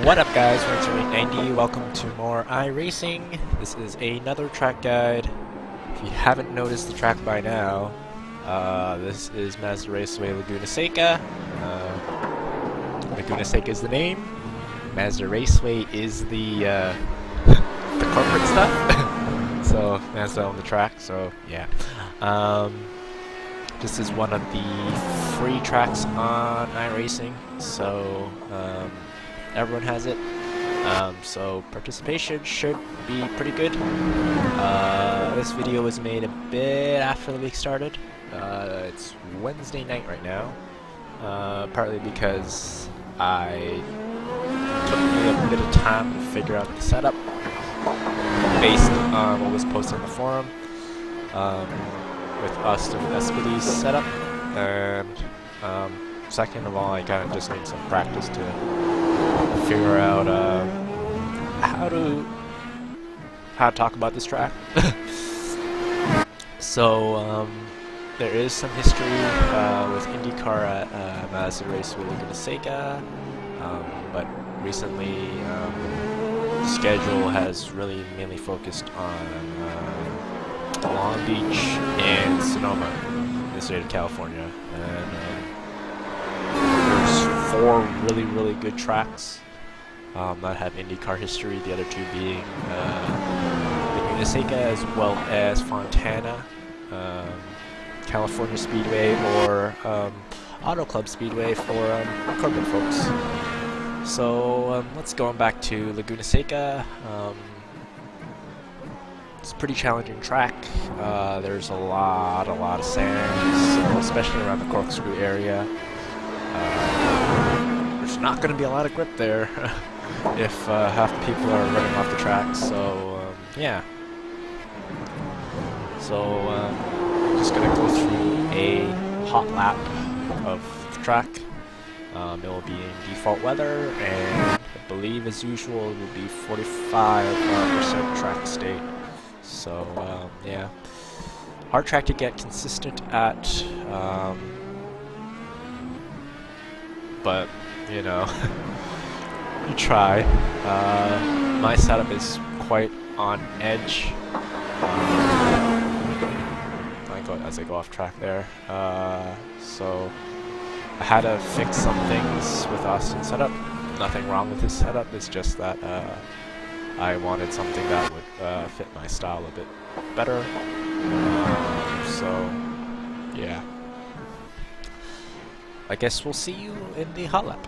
What up guys, Raceway welcome to more iRacing. This is another track guide. If you haven't noticed the track by now, this is Mazda Raceway Laguna Seca. Laguna Seca is the name. Mazda Raceway is the the corporate stuff. So Mazda on the track, so yeah. This is one of the free tracks on iRacing, so everyone has it. So participation should be pretty good. This video was made a bit after the week started. It's Wednesday night right now, partly because I took me a bit of time to figure out the setup based on what was posted in the forum. With Austin SPD's setup, and second of all, I kind of just need some practice to figure out how to talk about this track. So there is some history with IndyCar at Mazda Raceway Laguna Seca, but recently the schedule has really mainly focused on Long Beach and Sonoma in the state of California, and there's four really good tracks that have IndyCar history, the other two being Laguna Seca as well as Fontana, California Speedway, or Auto Club Speedway for corporate folks. So let's go on back to Laguna Seca. It's a pretty challenging track. There's a lot of sand, especially around the corkscrew area. There's not going to be a lot of grip there if half the people are running off the track. So yeah. So I'm just going to go through a hot lap of the track. It will be in default weather, and I believe, as usual, it will be 45% track state. So yeah, hard track to get consistent at, but you know, you try. My setup is quite on edge as I go off track there, so I had to fix some things with Austin's setup. Nothing wrong with his setup, it's just that I wanted something that would fit my style a bit better. So yeah, I guess we'll see you in the hot lap.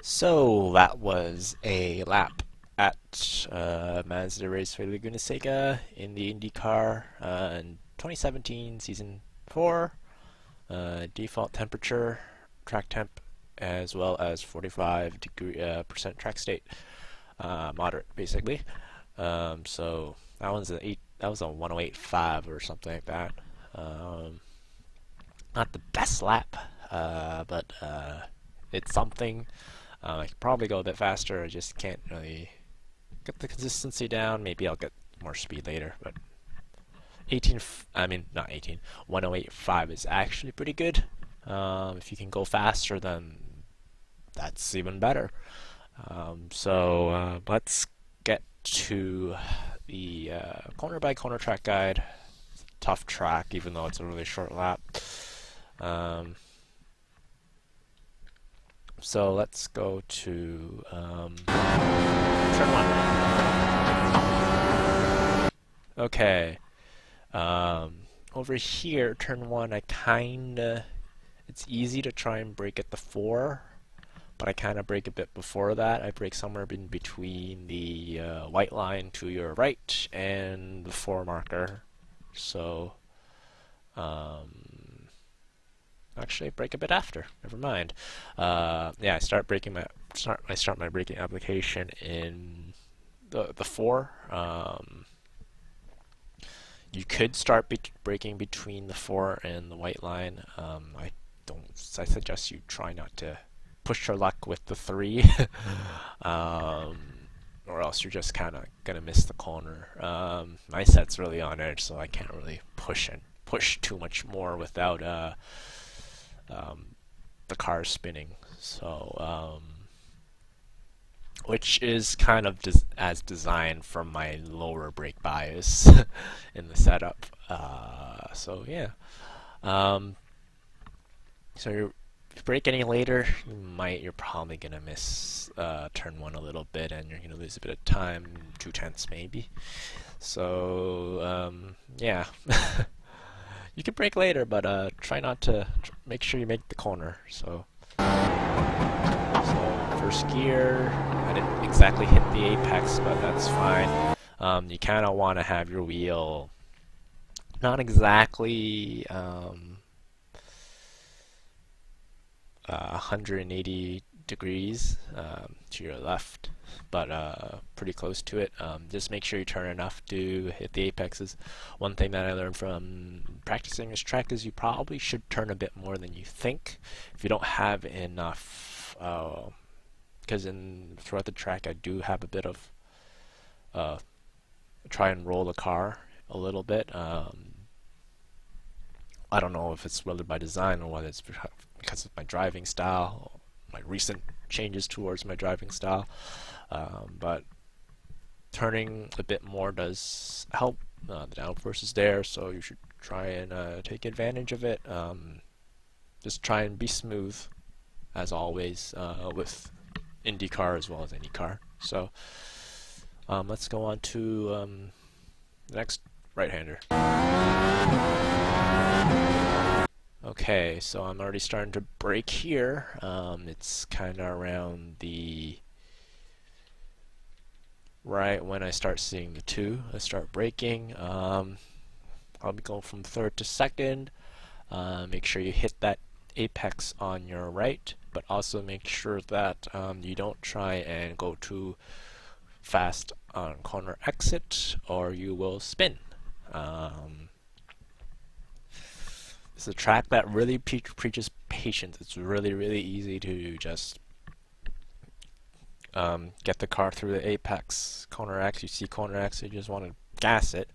So that was a lap at Mazda Raceway Laguna Seca in the IndyCar in 2017 Season 4. Default temperature, track temp, as well as 45% track state, moderate basically. So that was a 108.5 or something like that. Not the best lap, but it's something. I could probably go a bit faster. I just can't really get the consistency down. Maybe I'll get more speed later, but 108.5 is actually pretty good. If you can go faster, then that's even better. So let's get to the corner by corner track guide. It's a tough track, even though it's a really short lap. So let's go to turn 1. Okay. Over here, turn 1, it's easy to try and brake at the 4, but I kind of brake a bit before that. I brake somewhere in between the white line to your right and the 4 marker. So, actually, I brake a bit after. Never mind. Yeah, I start my braking application in the 4. You could start braking between the 4 and the white line. I suggest you try not to push your luck with the 3, or else you're just kind of gonna miss the corner. My set's really on edge, so I can't really push too much more without the car spinning. So, which is kind of as designed from my lower brake bias in the setup. So yeah. So if you brake any later, you're probably gonna miss turn 1 a little bit, and you're gonna lose a bit of time, 2/10 maybe. So yeah. You can brake later, but try not to make sure you make the corner. So first gear, I didn't exactly hit the apex, but that's fine. You kind of want to have your wheel not exactly 180 degrees to your left, but pretty close to it. Just make sure you turn enough to hit the apexes. One thing that I learned from practicing this track is you probably should turn a bit more than you think if you don't have enough, because throughout the track I do have a bit of try and roll the car a little bit. I don't know if it's whether by design or whether it's because of my driving style, my recent changes towards my driving style, but turning a bit more does help. The downforce is there, so you should try and take advantage of it. Just try and be smooth, as always, with IndyCar as well as any car. So let's go on to the next right-hander. Okay, so I'm already starting to brake here. It's kind of around the right when I start seeing the 2. I start braking. I'll be going from 3rd to 2nd. Make sure you hit that apex on your right, but also make sure that you don't try and go too fast on corner exit, or you will spin. It's a track that really preaches patience. It's really, really easy to just get the car through the apex. Corner X, you see corner X, you just want to gas it,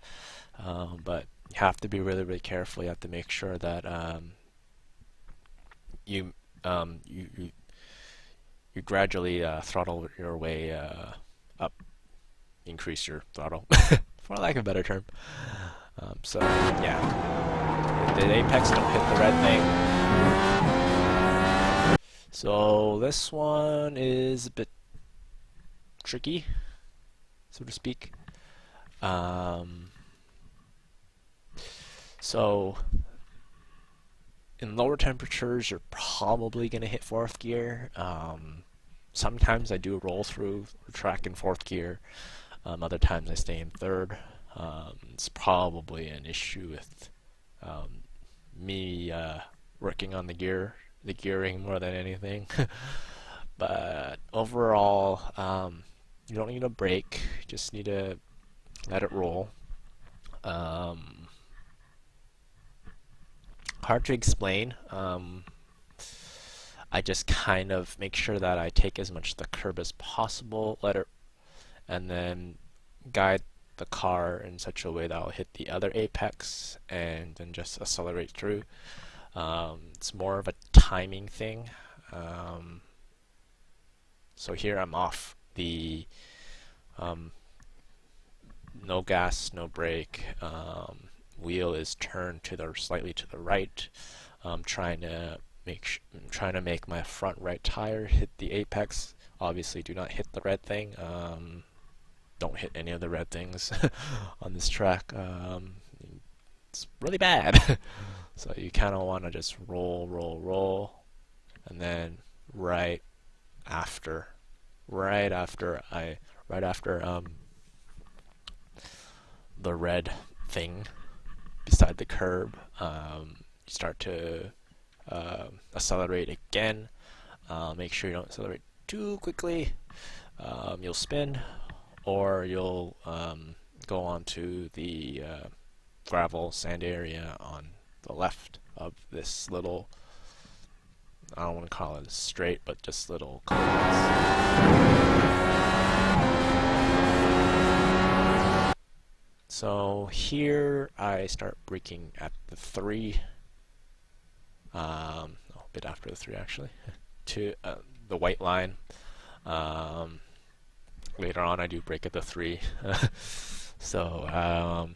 but you have to be really, really careful. You have to make sure that you gradually throttle your way up, increase your throttle, for lack of a better term. So yeah, the apex, don't hit the red thing. So this one is a bit tricky, so to speak. So in lower temperatures, you're probably going to hit 4th gear. Sometimes I do roll through the track in 4th gear. Other times I stay in 3rd. It's probably an issue with me working on the gearing more than anything. But overall, you don't need a brake. You just need to let it roll. Hard to explain. I just kind of make sure that I take as much of the curb as possible, and then guide the car in such a way that I'll hit the other apex and then just accelerate through. It's more of a timing thing. So here I'm off the no gas, no brake. Wheel is turned to the slightly to the right. Trying to make my front right tire hit the apex. Obviously, do not hit the red thing. Don't hit any of the red things on this track. It's really bad. So you kind of want to just roll, and then right after the red thing beside the curb, you start to accelerate again. Make sure you don't accelerate too quickly. You'll spin, or you'll go onto the gravel sand area on the left of this little, I don't want to call it a straight, but just little comments. So here I start braking at the 3, a bit after the 3 actually, to the white line. Later on I do brake at the 3. So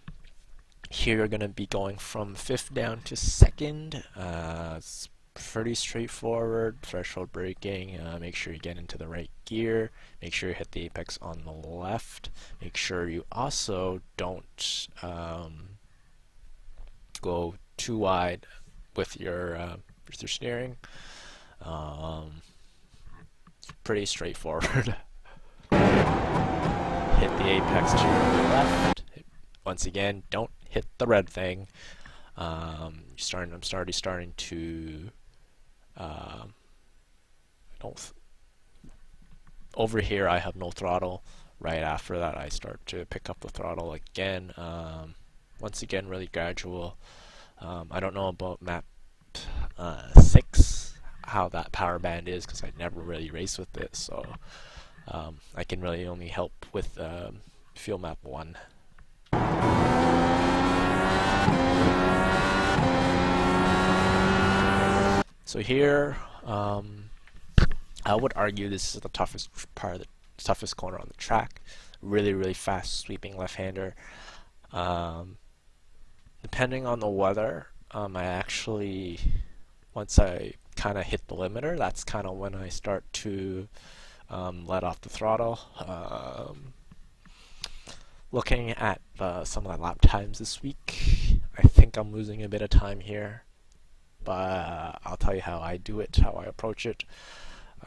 here you're going to be going from 5th down to 2nd. It's pretty straightforward. Threshold braking. Make sure you get into the right gear. Make sure you hit the apex on the left. Make sure you also don't go too wide with your steering. Pretty straightforward. Hit the apex to your left. Once again, don't hit the red thing. I'm starting to over here I have no throttle. Right after that I start to pick up the throttle again. Once again, really gradual. I don't know about map 6 how that power band is, because I never really raced with it, so I can really only help with field map 1. So here, I would argue this is the toughest part of the toughest corner on the track. Really fast sweeping left-hander. Depending on the weather, I actually, once I kind of hit the limiter, that's kind of when I start to let off the throttle. Looking at some of the lap times this week, I think I'm losing a bit of time here, but I'll tell you how I do it, how I approach it.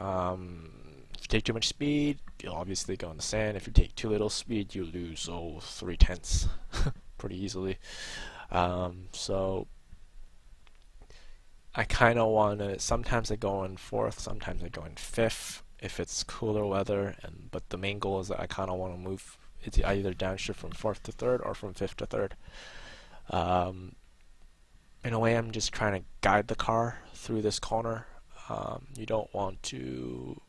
If you take too much speed, you'll obviously go in the sand. If you take too little speed, you lose 3/10 pretty easily. So I kind of want to, sometimes I go in 4th, sometimes I go in 5th if it's cooler weather, but the main goal is that I kind of want to move. It's either downshift from 4th to 3rd or from 5th to 3rd. In a way, I'm just trying to guide the car through this corner. You don't want to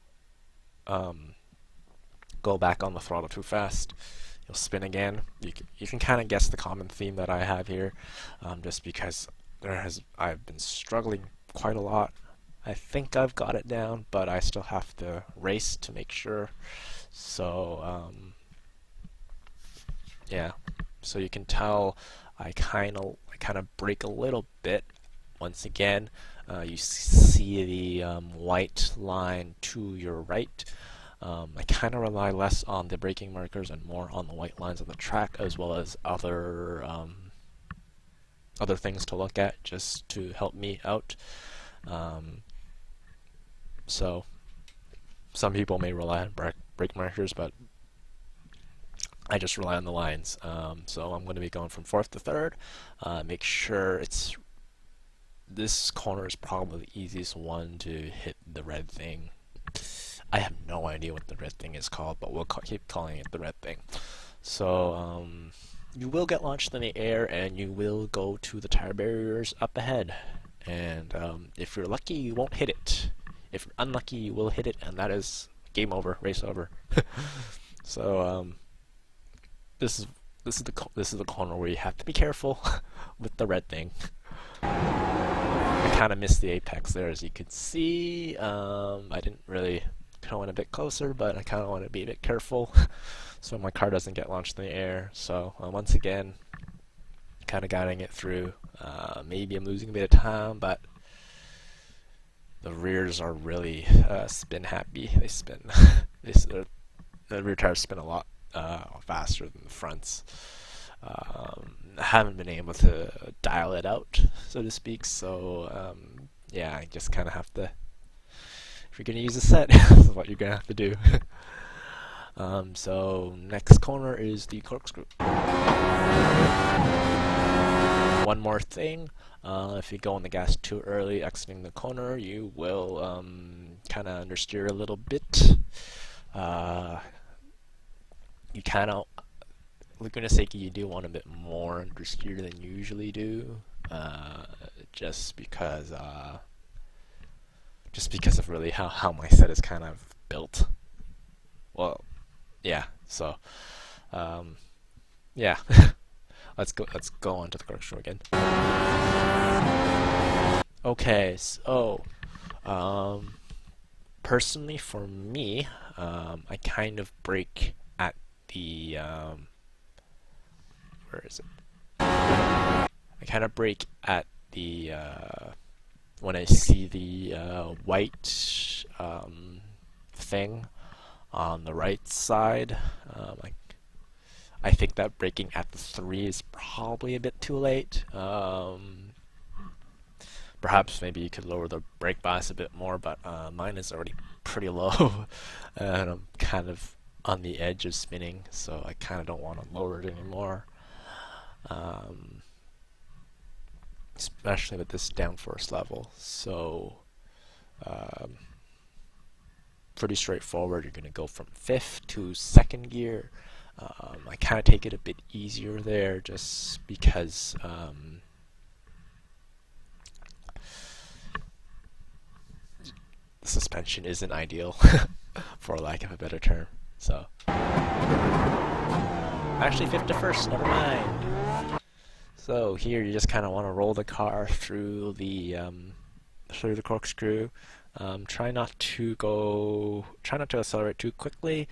go back on the throttle too fast. You'll spin again. You can kind of guess the common theme that I have here, just because I've been struggling quite a lot. I think I've got it down, but I still have to race to make sure. So yeah, so you can tell I kind of brake a little bit. Once again, you see the white line to your right. I kind of rely less on the braking markers and more on the white lines of the track, as well as other things to look at just to help me out. So some people may rely on brake markers, but I just rely on the lines. So I'm going to be going from 4th to 3rd. Make sure this corner is probably the easiest one to hit the red thing. I have no idea what the red thing is called, but we'll keep calling it the red thing. So you will get launched in the air, and you will go to the tire barriers up ahead. And if you're lucky, you won't hit it. If you're unlucky, you will hit it, and that is game over, race over. So this is the corner where you have to be careful with the red thing. I kind of missed the apex there, as you can see. I didn't really, kind of went a bit closer, but I kind of want to be a bit careful. so my car doesn't get launched in the air. So once again, kind of guiding it through. Maybe I'm losing a bit of time, but the rears are really spin happy. They spin. The rear tires spin a lot faster than the fronts. I haven't been able to dial it out, so to speak. So yeah, I just kind of have to. If you're gonna use a set, this is what you're gonna have to do. So next corner is the corkscrew. One more thing, if you go on the gas too early exiting the corner, you will kind of understeer a little bit. You kind of, Laguna Seca, you do want a bit more understeer than you usually do, just because of really how my set is kind of built. Well, yeah, so yeah. Let's go on to the corkscrew again. Okay, so personally for me, I kind of brake at the where is it? I kind of brake at the when I see the white thing on the right side. I think that braking at the 3 is probably a bit too late. Perhaps maybe you could lower the brake bias a bit more, but mine is already pretty low, and I'm kind of on the edge of spinning, so I kind of don't want to lower it anymore. Especially with this downforce level. So pretty straightforward. You're going to go from 5th to 2nd gear. I kind of take it a bit easier there just because the suspension isn't ideal, for lack of a better term. So actually 5th to 1st, never mind. So here you just kind of want to roll the car through the corkscrew. Try not to accelerate too quickly.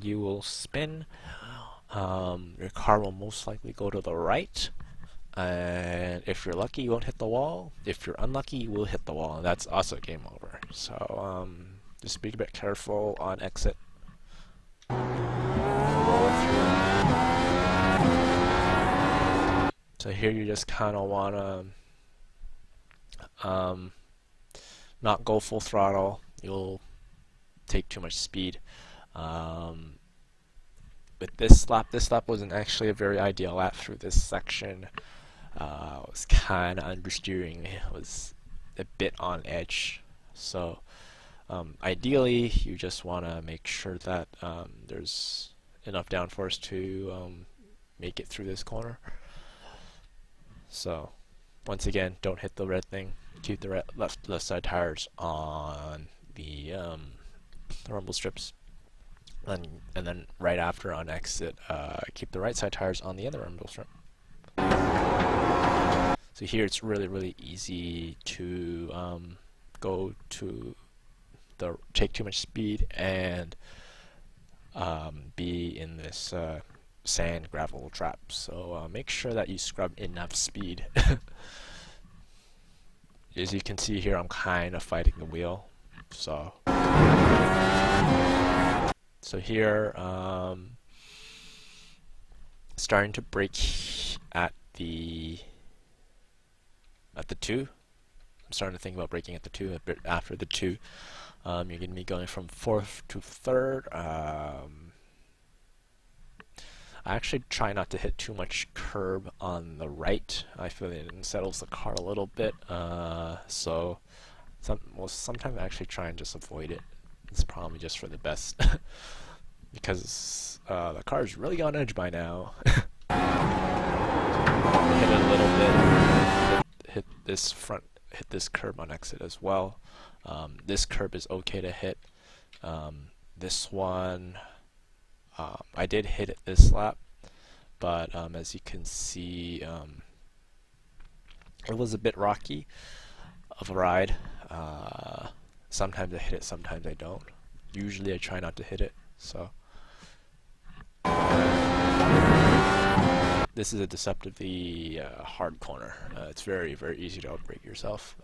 You will spin. Your car will most likely go to the right, and if you're lucky, you won't hit the wall. If you're unlucky, you will hit the wall, and that's also game over. So just be a bit careful on exit. Roll through. So here you just kind of want to not go full throttle. You'll take too much speed. But this lap wasn't actually a very ideal lap through this section. It was kind of understeering. It was a bit on edge. So ideally, you just want to make sure that there's enough downforce to make it through this corner. So once again, don't hit the red thing. Keep the left side tires on the rumble strips. And then right after on exit, keep the right side tires on the other rumble strip. So here it's really easy to go to take too much speed and be in this sand gravel trap. So make sure that you scrub enough speed. As you can see here, I'm kind of fighting the wheel. So here, starting to brake at the 2. I'm starting to think about braking at the 2 a bit after the 2. You're going to be going from 4th to 3rd. I actually try not to hit too much curb on the right. I feel it unsettles the car a little bit. So sometimes I actually try and just avoid it. It's probably just for the best. Because the car's really on edge by now. Hit it a little bit. Hit this curb on exit as well. This curb is okay to hit. This one, I did hit it this lap, but as you can see, it was a bit rocky of a ride. Sometimes I hit it, sometimes I don't. Usually I try not to hit it. So this is a deceptively hard corner. It's very, very easy to outbrake yourself.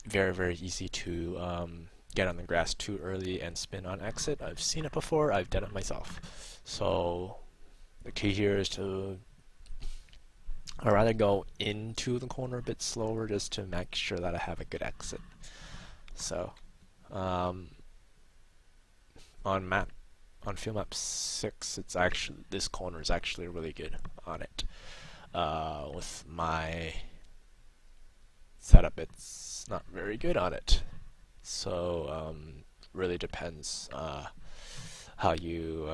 Very, very easy to get on the grass too early and spin on exit. I've seen it before. I've done it myself. So the key here is to I'd rather go into the corner a bit slower just to make sure that I have a good exit. So on field map 6, it's actually, this corner is actually really good on it. With my setup, it's not very good on it. So really depends how you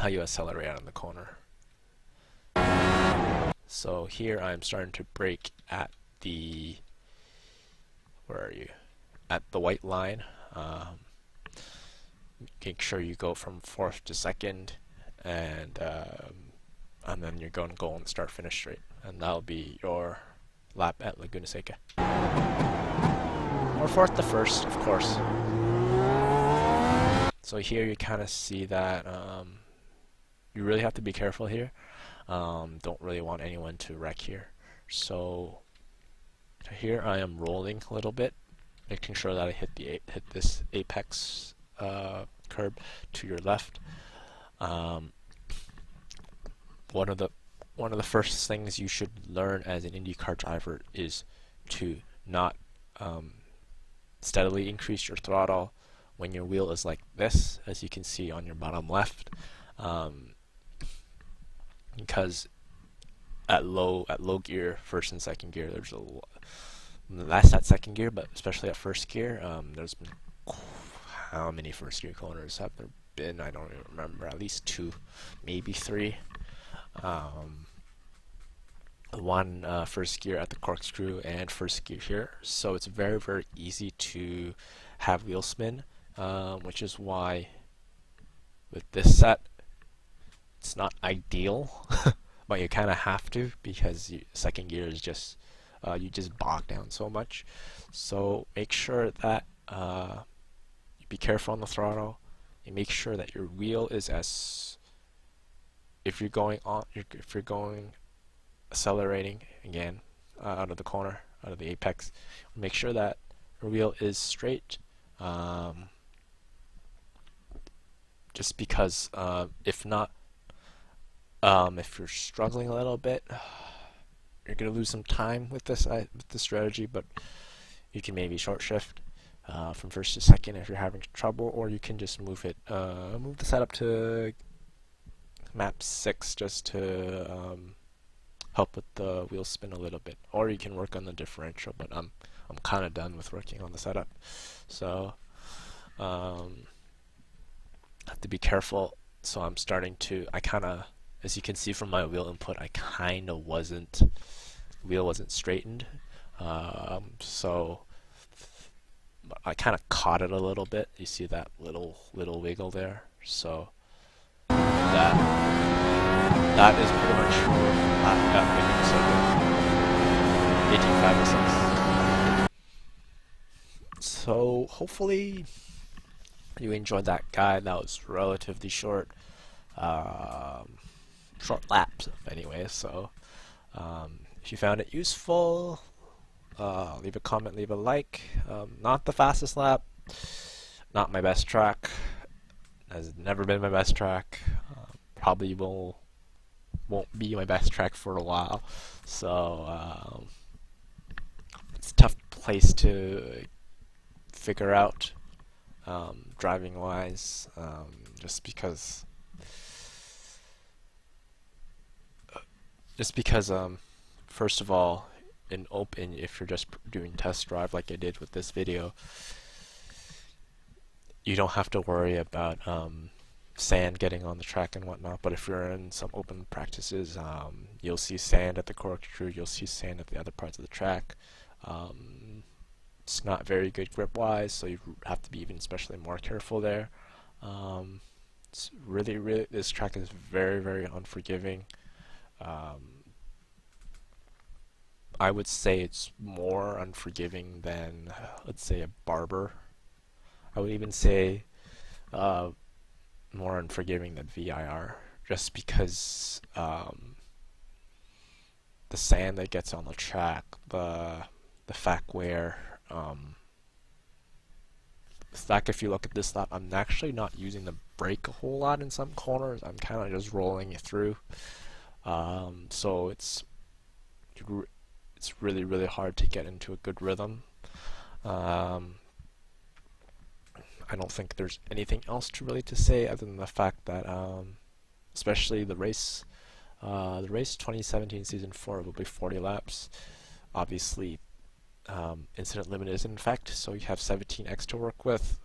accelerate on the corner. So here I'm starting to brake at the, where are you? At the white line. Make sure you go from 4th to 2nd, and then you're going to go on the start finish straight, and that'll be your lap at Laguna Seca. Or 4th to 1st, of course. So here you kind of see that you really have to be careful here. Don't really want anyone to wreck here. So here I am rolling a little bit, making sure that I hit this apex curb to your left. One of the first things you should learn as an IndyCar driver is to not steadily increase your throttle when your wheel is like this, as you can see on your bottom left, because at low gear, first and second gear, there's less at second gear, but especially at first gear, there's been, how many first gear corners have there been? I don't even remember. At least 2, maybe 3. One first gear at the corkscrew and first gear here. So it's very, very easy to have wheel spin, which is why with this set it's not ideal, but you kind of have to, because second gear is just you just bog down so much. So make sure that you be careful on the throttle. You make sure that your wheel is as, if you're going accelerating again out of the corner, out of the apex, make sure that your wheel is straight. Just because if not, if you're struggling a little bit, you're gonna lose some time with this strategy. But you can maybe short shift from first to second if you're having trouble, or you can just move the setup to map 6 just to help with the wheel spin a little bit, or you can work on the differential. But I'm kind of done with working on the setup, so have to be careful. So I'm starting to, as you can see from my wheel input, wheel wasn't straightened, so I kind of caught it a little bit. You see that little wiggle there. So that is pretty much that 18.56. So hopefully you enjoyed that guide. That was relatively short laps anyway. So if you found it useful, leave a comment, leave a like. Not the fastest lap, not my best track, has never been my best track, probably won't be my best track for a while. So it's a tough place to figure out driving wise, just because first of all, in open, if you're just doing test drive like I did with this video, you don't have to worry about sand getting on the track and whatnot. But if you're in some open practices, you'll see sand at the corkscrew, you'll see sand at the other parts of the track. It's not very good grip wise, so you have to be even especially more careful there. It's really, this track is very, very unforgiving. I would say it's more unforgiving than, let's say, a Barber. I would even say more unforgiving than VIR, just because the sand that gets on the track, the fact where like if you look at this lap, I'm actually not using the brake a whole lot in some corners. I'm kind of just rolling it through. So it's really hard to get into a good rhythm. I don't think there's anything else to really to say other than the fact that especially the race 2017 season 4 will be 40 laps. Obviously, incident limit is in effect, so you have 17x to work with.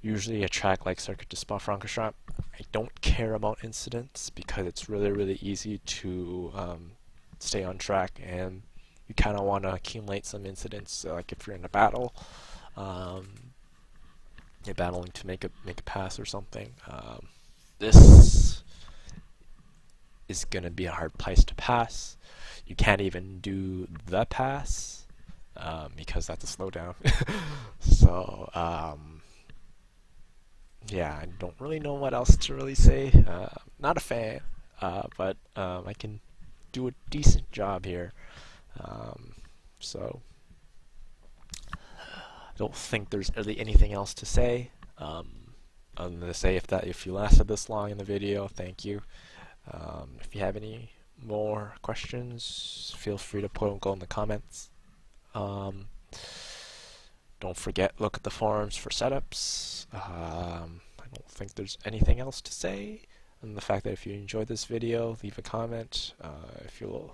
Usually a track like Circuit de Spa-Francorchamps, I don't care about incidents because it's really easy to stay on track, and you kind of want to accumulate some incidents. Like if you're in a battle, you're battling to make a pass or something. This is gonna be a hard place to pass. You can't even do the pass because that's a slowdown. So yeah, I don't really know what else to really say. Not a fan, but I can do a decent job here. So I don't think there's really anything else to say. I'm gonna say if you lasted this long in the video, thank you. If you have any more questions, feel free to put them in the comments. Don't forget, look at the forums for setups. I don't think there's anything else to say. And the fact that if you enjoyed this video, leave a comment. If you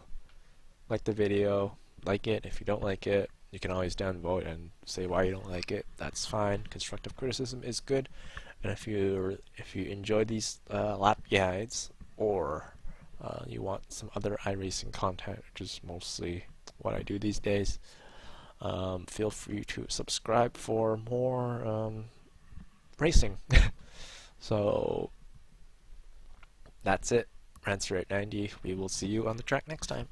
like the video, like it. If you don't like it, you can always downvote and say why you don't like it. That's fine. Constructive criticism is good. And if you enjoy these lap guides, or you want some other iRacing content, which is mostly what I do these days, feel free to subscribe for more racing. So that's it. Racer 890. We will see you on the track next time.